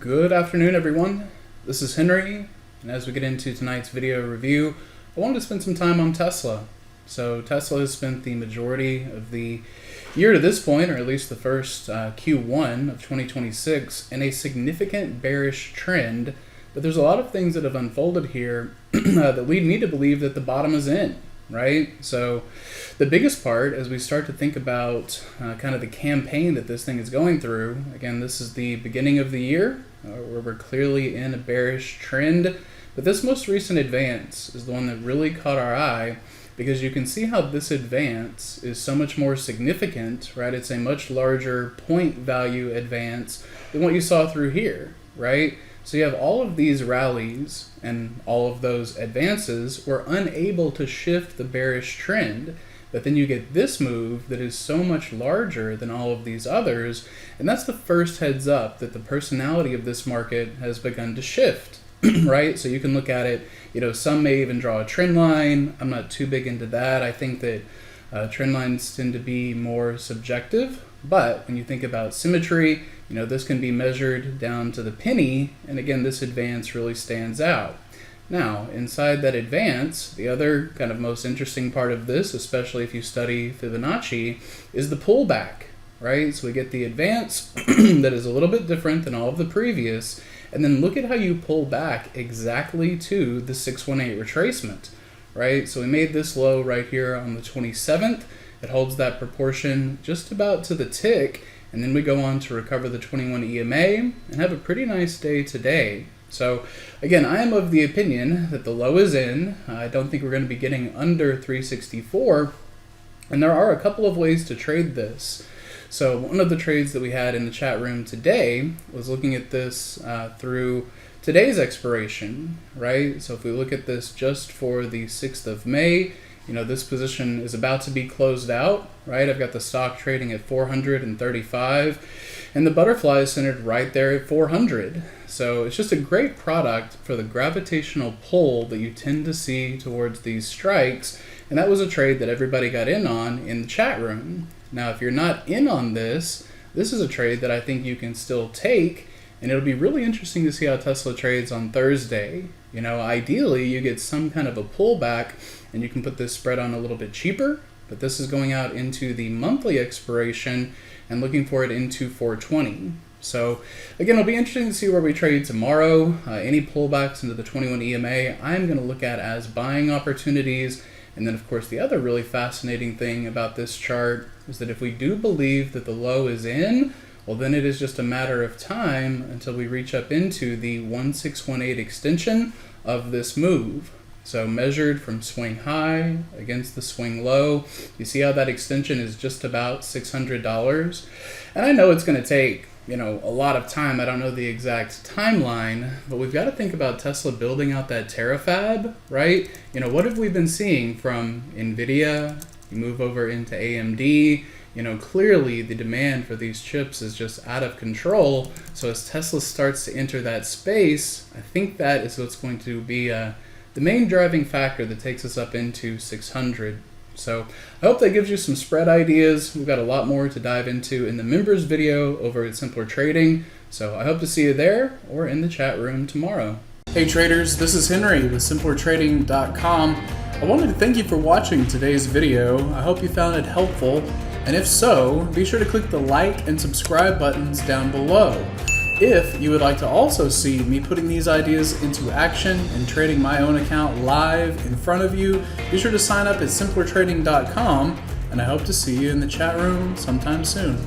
Good afternoon, everyone. This is Henry, and as we get into tonight's video review, I wanted to spend some time on Tesla. So Tesla has spent the majority of the year to this point, or at least the first Q1 of 2026, in a significant bearish trend, but there's a lot of things that have unfolded here that lead me to believe that the bottom is in, right? So the biggest part, as we start to think about kind of the campaign that this thing is going through, again, this is the beginning of the year, where we're clearly in a bearish trend, but this most recent advance is the one that really caught our eye, because you can see how this advance is so much more significant, right? It's a much larger point value advance than what you saw through here, right? So you have all of these rallies and all of those advances were unable to shift the bearish trend. But then you get this move that is so much larger than all of these others, and that's the first heads up that the personality of this market has begun to shift, right? So you can look at it, some may even draw a trend line. I'm not too big into that. I think that trend lines tend to be more subjective, but when you think about symmetry, this can be measured down to the penny, and again, this advance really stands out. Now, inside that advance, the other kind of most interesting part of this, especially if you study Fibonacci, is the pullback, right? So we get the advance that is a little bit different than all of the previous, and then look at how you pull back exactly to the 618 retracement, right? So we made this low right here on the 27th. It holds that proportion just about to the tick, and then we go on to recover the 21 EMA and have a pretty nice day today. So again, I am of the opinion that the low is in. I don't think we're going to be getting under 364, and there are a couple of ways to trade this. So one of the trades that we had in the chat room today was looking at this through today's expiration, right? So if we look at this just for the 6th of May, this position is about to be closed out, right? I've got the stock trading at 435, and the butterfly is centered right there at 400. So it's just a great product for the gravitational pull that you tend to see towards these strikes, and that was a trade that everybody got in on in the chat room. Now, if you're not in on this, this is a trade that I think you can still take, and it'll be really interesting to see how Tesla trades on Thursday. Ideally, you get some kind of a pullback, and you can put this spread on a little bit cheaper, but this is going out into the monthly expiration and looking for it into 420. So again, it'll be interesting to see where we trade tomorrow. Any pullbacks into the 21 EMA, I'm going to look at as buying opportunities. And then, of course, the other really fascinating thing about this chart is that if we do believe that the low is in, well, then it is just a matter of time until we reach up into the 1618 extension of this move. So measured from swing high against the swing low, you see how that extension is just about $600. And I know it's going to take, a lot of time. I don't know the exact timeline, but we've got to think about Tesla building out that terafab, right? What have we been seeing from NVIDIA? You move over into AMD, clearly the demand for these chips is just out of control. So as Tesla starts to enter that space, I think that is what's going to be the main driving factor that takes us up into 600. So I hope that gives you some spread ideas. We've got a lot more to dive into in the members video over at Simpler Trading. So I hope to see you there or in the chat room tomorrow. Hey traders, this is Henry with simplertrading.com. I wanted to thank you for watching today's video. I hope you found it helpful. And if so, be sure to click the like and subscribe buttons down below. If you would like to also see me putting these ideas into action and trading my own account live in front of you, be sure to sign up at simplertrading.com, and I hope to see you in the chat room sometime soon.